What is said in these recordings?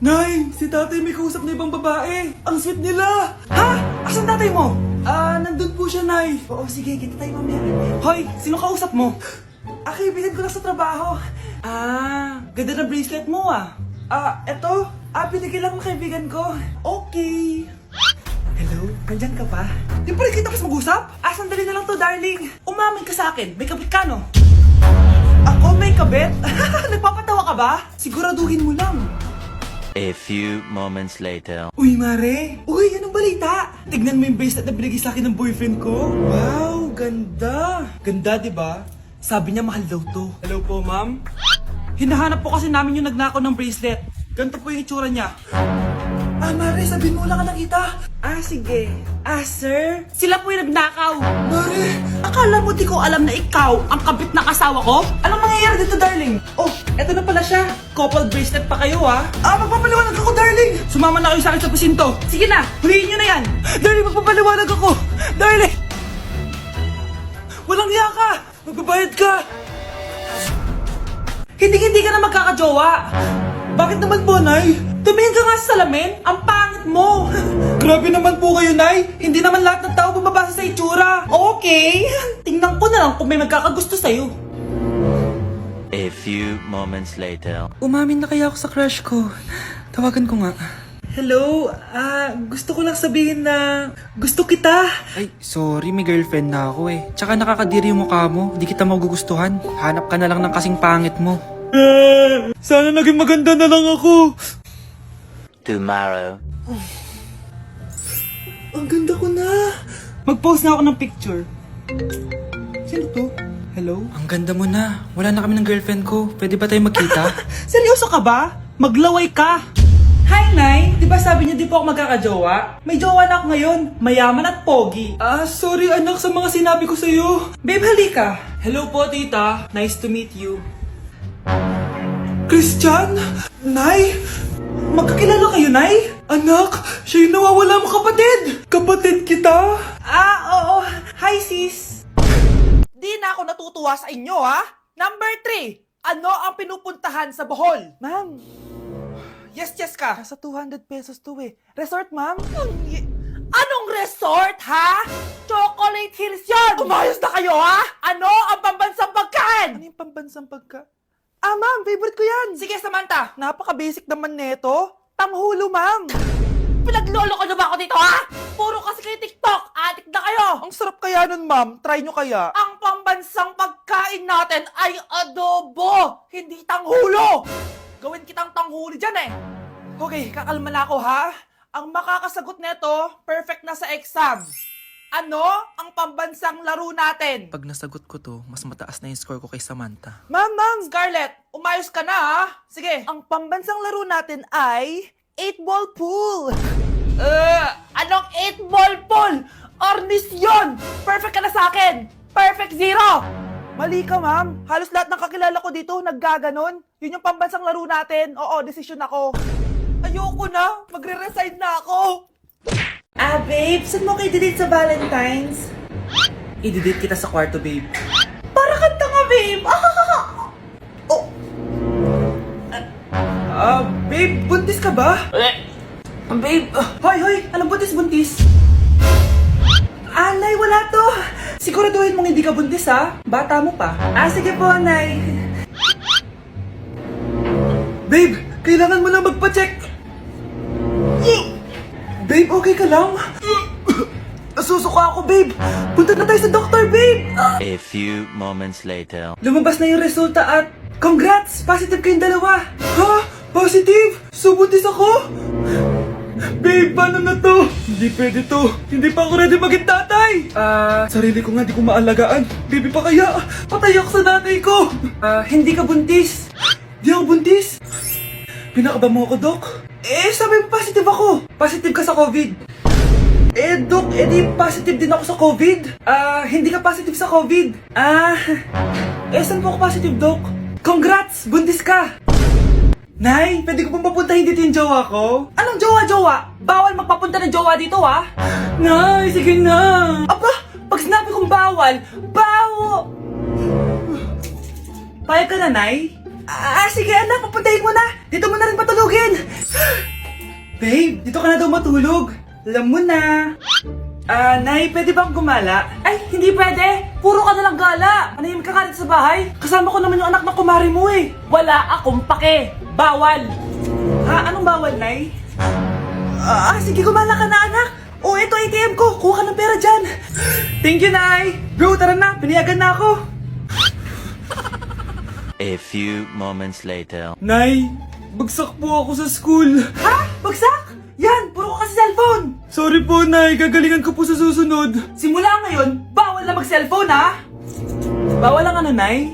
Nay, si tatay may kausap na ibang babae. Ang sweet nila. Ha? Asan tatay mo? Nandun po siya, Nay. Oo, sige, kita tayo mamaya. Hoy, sino kausap mo? Kaibigan ko lang sa trabaho. Ganda na bracelet mo eto. Binigay lang ng kaibigan ko. Okay. Hello? Nandyan ka pa? Di pa rin kita pas mag-usap? Sandali na lang to, darling. Umamin ka sa akin. May kabit ka, no? Ako may kabit? Nagpapatawa ka ba? Siguraduhin mo lang. A few moments later. Uy, Mare! Uy, anong balita? Tignan mo yung bracelet na binigay sa akin ng boyfriend ko. Wow, ganda! Ganda, di ba? Sabi niya mahal daw to. Hello po, ma'am? Hinahanap po kasi namin yung nagnakaw ng bracelet. Ganito po yung itsura niya. Mare, sabihin mo lang ka nakita. Sige. Sir? Sila po yung nagnakaw. Mare! Akala mo di ko alam na ikaw ang kabit ng asawa ko? Anong mangyayari dito, darling? Oh, eto na pala siya. Couple bracelet pa kayo, magpapaliwanag ako, darling. Sumama na kayo sa akin sa pasinto. Sige na, huliin nyo na yan. Darling, magpapaliwanag ako. Darling! Walang hiya ka. Magbabayad ka. Hindi ka na magkakajowa. Bakit naman po, Nay? Tumingin ka nga sa salamin. Ang pangit mo. Grabe naman po kayo, Nay. Hindi naman lahat ng tao bumabasa sa itsura. Okay. Tingnan ko na lang kung may magkakagusto sa'yo. A few moments later. Umamin na kaya ako sa crush ko. Tawagan ko nga. Hello? Gusto ko lang sabihin na gusto kita. Ay, sorry, may girlfriend na ako eh. Tsaka nakakadiri yung mukha mo, di kita magugustuhan. Hanap ka na lang ng kasing pangit mo. Sana naging maganda na lang ako. Tomorrow. Ang ganda ko na. Mag-post na ako ng picture. Sino to? Hello? Ang ganda mo na. Wala na kami ng girlfriend ko. Pwede ba tayo magkita? Seryoso ka ba? Maglaway ka. Hi, Nay! Di ba sabi niyo di po ako magkakajowa? May jowa na ako ngayon. Mayaman at pogi. Sorry anak sa mga sinabi ko sa'yo. Babe, halika. Hello po, tita. Nice to meet you. Christian? Nay? Magkakilala kayo, Nay? Anak, siya yung nawawala mo kapatid. Kapatid kita? Oo. Hi, sis. Di na ako natutuwa sa inyo, ha? Number 3, ano ang pinupuntahan sa Bohol? Ma'am, Yes ka. nasa 200 pesos to eh. Resort, ma'am? Anong resort, ha? Chocolate Hills yun! Umayos na kayo, ha? Ano ang pambansang pagkain? Ano yung pambansang pagka... ma'am, favorite ko yan. Sige, Samantha. Napaka-basic naman neto. Tanghulo, ma'am. Pinaglolo ko na ba ako dito, ha? Puro kasi kayo TikTok. Adik na kayo. Ang sarap kaya nun, ma'am. Try nyo kaya. Ang pambansang pagkain natin ay adobo, hindi tanghulo. Gawin kitang tanghuli dyan eh. Okay, kakalma na ako, ha? Ang makakasagot neto, perfect na sa exam. Ano ang pambansang laro natin? Pag nasagot ko to, mas mataas na yung score ko kay Samantha. Ma'am. Scarlett, umayos ka na ha? Sige. Ang pambansang laro natin ay 8-ball pool. Anong 8-ball pool? Ornis yun! Perfect ka na sa akin! Perfect 0! Mali ka, ma'am. Halos lahat ng kakilala ko dito naggaganon. Yun yung pambansang laro natin. Oo, desisyon ako. Ayoko na. Magre-resign na ako. Babe, saan mo kayo delete sa Valentine's? I-delete kita sa kwarto, babe. Para kang tanga, babe. Babe, buntis ka ba? Babe, Hoy, anong buntis? Nay, wala to. Siguraduhin mong hindi ka buntis, ha? Bata mo pa. Sige po, Nay. Babe, kailangan mo na magpa-check. Babe, okay ka lang? Nasusuka ako, babe. Punta na tayo sa doktor, babe. A few moments later. Lumabas na yung resulta at congrats! Positive kayong dalawa. Ha? Positive? So, buntis ako? Babe, paano na to? Hindi pwede to. Hindi pa ako ready maging tatay. Sarili ko nga di ko maalagaan. Baby pa kaya? Patay ako sa nanay ko. Hindi ka buntis. Di ako buntis. Pinakaba mo ako, Dok? Sabi mo positive ako. Positive ka sa COVID. Dok, di positive din ako sa COVID. Hindi ka positive sa COVID. Saan po ako positive, Dok? Congrats! Buntis ka! Nay, pwede ko pong papuntahin dito yung jowa ko? anong jowa-jowa? Bawal magpapunta ng jowa dito ha? Nay, sige na! Aba, pag sinabi kong bawal, Payag ka na, Nay? Sige anak, papuntahin mo na! Dito mo na rin patulugin! Babe, dito ka na daw matulog. Alam mo na. Nay, pwede bang gumala? Ay, hindi pwede. Puro ka nalang gala. Manahimik ka nga dito sa bahay. Kasama ko naman yung anak ng kumari mo eh. Wala akong pake. Bawal. Anong bawal, Nay? Sige, gumala ka na anak. Oh, ito ATM ko. Kuha ka ng pera dyan. Thank you, Nay. Bro, tara na. Pinayagan na ako. A few moments later. Nay, bagsak po ako sa school. Ha? Bagsak? Yan, puro ka kasi cellphone. Sorry po, Nay. Gagalingan ko po sa susunod. Simula ngayon, bawal na mag-cellphone ha. Bawal ang ano, Nay?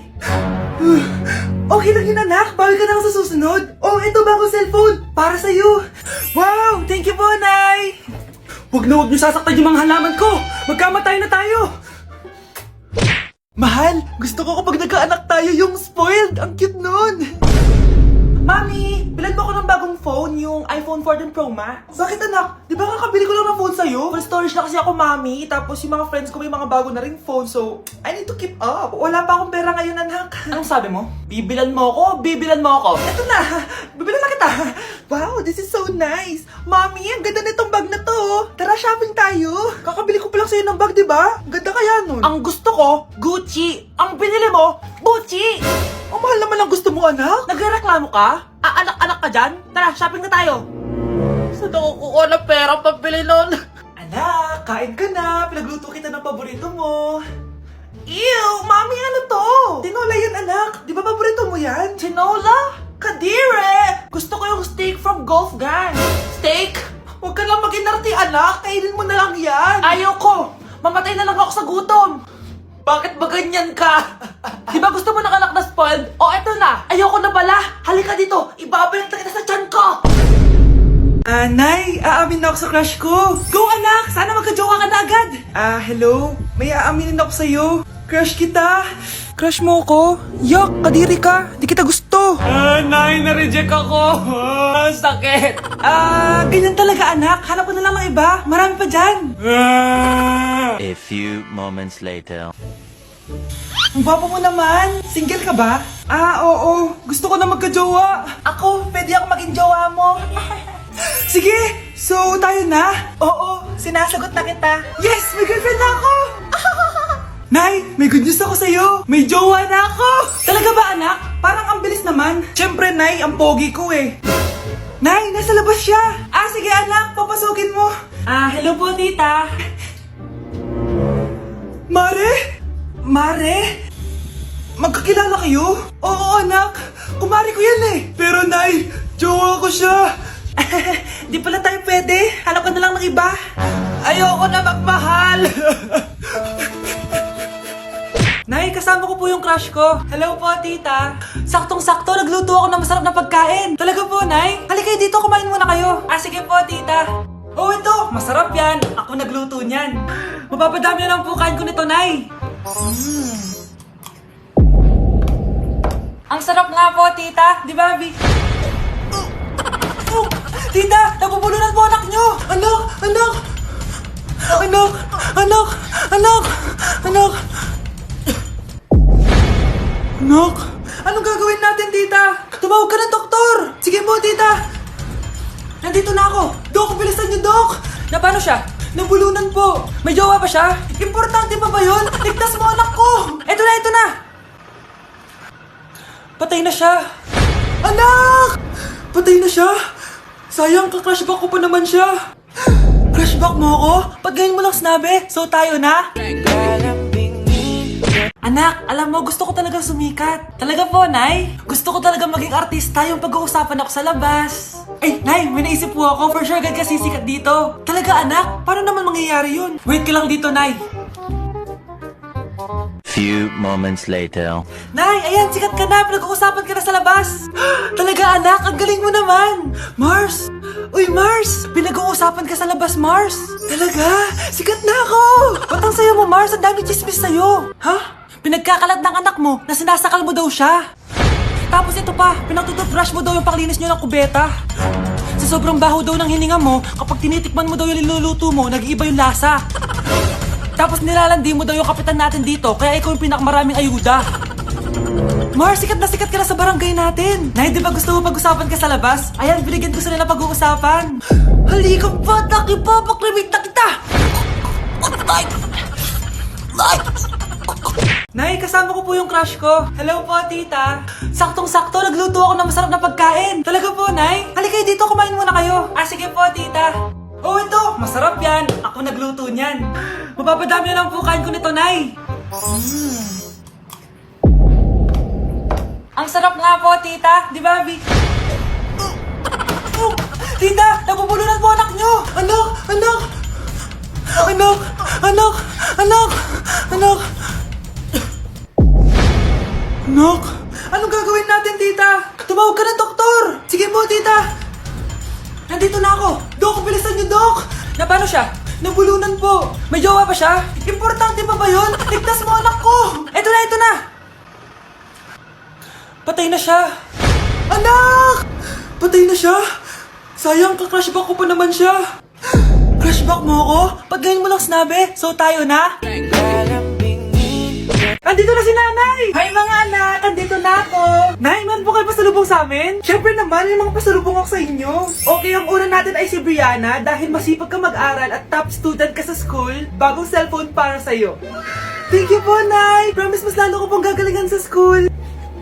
Okay lang yun anak, bawal ka na lang sa susunod. Oh, ito bagong cellphone. Para sa'yo. Wow! Thank you po, Nay! Huwag niyo sasaktan yung mga halaman ko! Magkamatay na tayo! Mahal, gusto ko kapag nagkaanak tayo yung spoiled. Ang cute nun! Mami, bilan mo ako ng bagong phone, yung iPhone 14 Pro Max. Bakit anak? Di ba kakabili ko lang ng phone sa'yo? Full storage na kasi ako, Mami. Tapos yung mga friends ko may mga bago na ring phone, so I need to keep up. Wala pa akong pera ngayon, anak. Anong sabi mo? Bibilan mo ako, bibilan mo ako. Eto na! Bibilan na kita! Wow, this is so nice! Mami, ang ganda nitong bag na to! Tara, shopping tayo! Kakabili ko pa lang sa'yo ng bag, di ba? Ang ganda kaya nun? Ang gusto ko, Gucci. Ang binili mo, Gucci. Ang mahal naman ang gusto mo, anak! Nagrereklamo ka? Anak-anak ka dyan? Tara, shopping na tayo. Saan ako kukuha ng pera pambili nun? Anak, kain ka na! Pinagluto kita ng paborito mo! Ew, Mami, ano to? Tinola yan, anak! Di ba paborito mo yan? Tinola? Kadire! Gusto ko yung steak from Golf Gang. Steak? Huwag ka lang mag-inarti, anak! Kainin mo na lang yan! Ayaw ko! Mamatay na lang ako sa gutom! Bakit ba ganyan ka? Di ba gusto mo ng anak na spoiled? O eto na! Ayoko na pala! Halika dito! Ibabalik na kita sa tiyan ko! Nay, aamin na ako sa crush ko! Go anak! Sana magka-jowa ka na agad! Hello? May aaminin ako sa'yo. Crush kita! Crush mo ko? Yak, kadiri ka. Di kita gusto. Nay, na-reject ako! Sakit! Ganyan talaga, anak. Hanap ko na lang ng iba. Marami pa dyan. A few moments later. Ang gwapo mo naman. Single ka ba? Oo. Gusto ko na magka-jowa. Ako, pwede ako maging jowa mo. Sige! So, tayo na? Oo, sinasagot na kita. Yes! May girlfriend na ako! Nay, may good news ako sa'yo. May jowa na ako! Talaga ba anak? Parang ang bilis naman. Siyempre, Nay, ang pogi ko eh. Nay, nasa labas siya. Sige anak, papasukin mo. Hello po tita. Mare? Mare? Magkakilala kayo? Oo anak, kumari ko yan eh. Pero Nay, jowa ko siya. Di pala tayo pwede. Hanap ka na lang ng iba. Ayoko na magmahal. Nay, kasama ko po yung crush ko. Hello po, tita. Saktong-sakto, nagluto ako ng masarap na pagkain. Talaga po, Nay? Halika dito, kumain muna kayo. Sige po, tita. Oh, ito, masarap yan. Ako nagluto niyan. Mapapadami na lang po kain ko nito, Nay. Ang sarap nga po, tita. Di ba, Vic? Tita, nabubulunan po anak nyo. Anak! Anak! Anak! Anak! Anak! Anak! Anak! Anong gagawin natin, tita? Tumawag ka ng doktor! Sige po, tita! Nandito na ako. Dok, bilisan niyo, Dok! Na paano siya? Nabulunan po! May jowa ba siya? Importante pa ba yun? Ligtas mo anak ko! Ito na! Patay na siya. Anak! Patay na siya? Sayang, ka-crushback ko pa naman siya. Crushback mo ako? Pag ganyan mo lang sinabi, so tayo na? Anak, alam mo, gusto ko talaga sumikat. Talaga po, Nay? Gusto ko talaga maging artista yung pag-uusapan ako sa labas. Ay, Nay, may naisip po ako. For sure, agad ka sisikat dito. Talaga, anak? Paano naman mangyayari yun? Wait ka lang dito, Nay. Few moments later. Nay, ayan, sikat ka na. Pinag-uusapan ka na sa labas. Talaga, anak? Ang galing mo naman. Mars! Uy, Mars! Pinag-uusapan ka sa labas, Mars. Talaga? Sikat na ako! Ba't ang sayo mo, Mars? Ang dami chismis sa'yo. Ha? Pinagkakalat ng anak mo na sinasakal mo daw siya. Tapos ito pa, pinagtututbrush mo daw yung panglinis nyo ng kubeta. Sa sobrang baho daw ng hininga mo, kapag tinitikman mo daw yung niluluto mo, nag-iiba yung lasa. Tapos nilalandi mo daw yung kapitan natin dito, kaya ikaw yung pinakamaraming ayuda. Mars, sikat ka na sa barangay natin. Nay, di ba gusto mo pag-usapan ka sa labas? Ayan, binigyan ko sila ng pag-uusapan. Halika ba, pakrimit na kita! Nay, kasama ko po yung crush ko. Hello po, tita. Saktong-sakto, nagluto ako ng masarap na pagkain. Talaga po, Nay? Halika dito, kumain muna kayo. Ah, sige po, tita. Oh, ito, masarap yan. Ako nagluto niyan. Mapapadami na lang po kain ko nito, Nay. Ang sarap nga po, tita. Di ba, Vic? Tita, nabubulunan po anak nyo. Anak. Anak, anong gagawin natin, tita? Tumawag ka ng doktor. Sige po, tita. Nandito na ako. Dok, bilisan niyo, Dok. Na paano siya? Nabulunan po. May jowa pa siya? Importante pa ba yun? Ligtas mo anak ko. Ito na. Patay na siya. Anak! Patay na siya? Sayang, ka-crushback ko pa naman siya. Crushback mo ako? Pag ngayon mo lang sinabi, so tayo na? Andito na si nanay! Hi mga anak! Andito na ako! Nay, man po kayo pasalubong sa amin? Siyempre naman, may mga pasalubong ako sa inyo. Okay, ang una natin ay si Brianna dahil masipag ka mag-aral at top student ka sa school. Bagong cellphone para sa'yo. Thank you po, Nay! Promise mas lalo ko pong gagalingan sa school.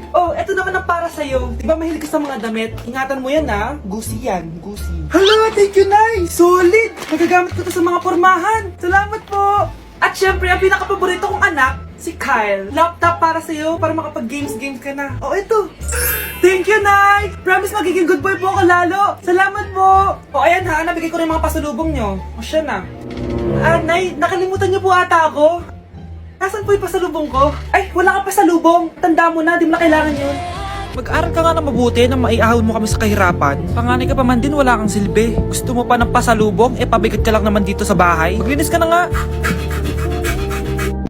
Oh, eto naman ang para sa'yo. Diba mahilig ka sa mga damit? Ingatan mo yan, ha? Gucci yan, Gucci. Hala, thank you, Nay! Solid! Magagamit ko to sa mga pormahan. Salamat po! At syempre, ang pinakapaborito kong anak, si Kyle. Laptop para sa'yo, para makapag-games ka na. Oh, ito. Thank you, Nay! Promise magiging good boy po ako lalo. Salamat po! O, ayan ha, nabigay ko na yung mga pasalubong nyo. O, siya na. Ah, Nay, nakalimutan niyo po ata ako. Nasaan po yung pasalubong ko? Ay, wala ka pasalubong. Tanda mo na, di mo na kailangan yun. Mag-aral ka nga na mabuti na maiahon mo kami sa kahirapan. Panganay ka pa man din, wala kang silbi. Gusto mo pa ng pasalubong? Pabigat ka lang naman dito sa bahay. Maglinis ka na nga.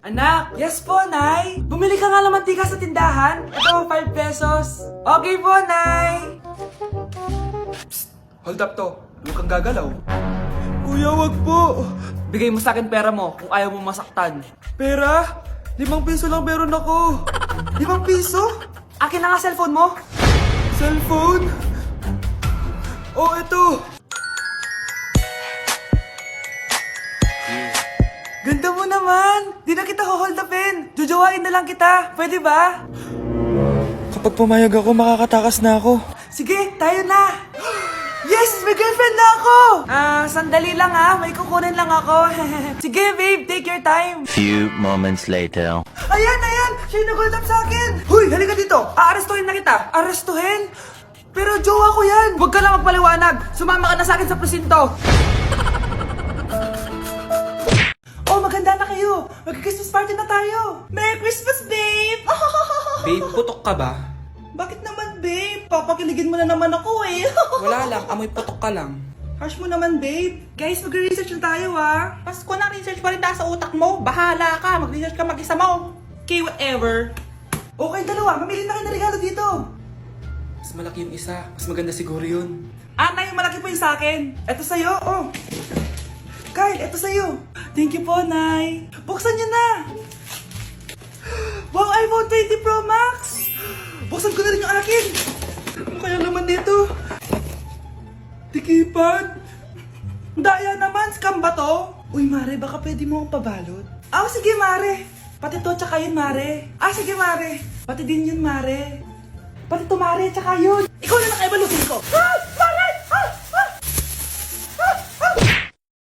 Anak! Yes po, Nay! Bumili ka nga ng mantika sa tindahan. Ito, 5 pesos. Okay po, Nay! Psst! Hold up to. Huwag kang gagalaw. Kuya, wag po. Bigay mo sa akin pera mo kung ayaw mo masaktan. Pera? 5 piso lang meron ako. 5 piso? Akin na nga cellphone mo. Cellphone? Oh, ito. Ganda mo naman! Di na kita hold upin! Jojowain na lang kita! Pwede ba? Kapag pumayag ako, makakatakas na ako. Sige, tayo na! Yes! May girlfriend na ako! Sandali lang ha. May kukunin lang ako. Sige, babe. Take your time. Few moments later. Ayan! Siya yung nag-hold up sa akin! Huy! Halika dito! Aarestuhin na kita! Arestuhin? Pero jowa ko yan! Huwag ka lang magpaliwanag! Sumama ka na sa akin sa presinto! Oh, maganda na kayo! Mag-Christmas party na tayo! Merry Christmas, babe! Babe, putok ka ba? Bakit naman, babe? Papakiligin mo na naman ako eh! Wala lang, amoy putok ka lang. Harsh mo naman, babe! Guys, mag-research na tayo ah! Pasko na, research pa rin sa utak mo. Bahala ka, mag-research ka mag-isa mo. Okay, whatever! Okay, dalawa! Mamili na kayo ng regalo dito! Mas malaki yung isa, mas maganda siguro yun. Nay, yung malaki po yung sa akin! Ito sa'yo, oh! Kyle, ito sa'yo! Thank you po, Nay! Buksan niyo na! Wow, iPhone 20 Pro Max! Buksan ko na rin yung akin! Ano kaya naman dito? Tikipad! Daya naman! Scam ba to? Uy, Mare, baka pwede mo akong pabalot? Sige, Mare! Pati to, tsaka yun, Mare! Sige, Mare! Pati din yun, Mare! Pati to, Mare, tsaka yun! Ikaw na nakabalutin ko!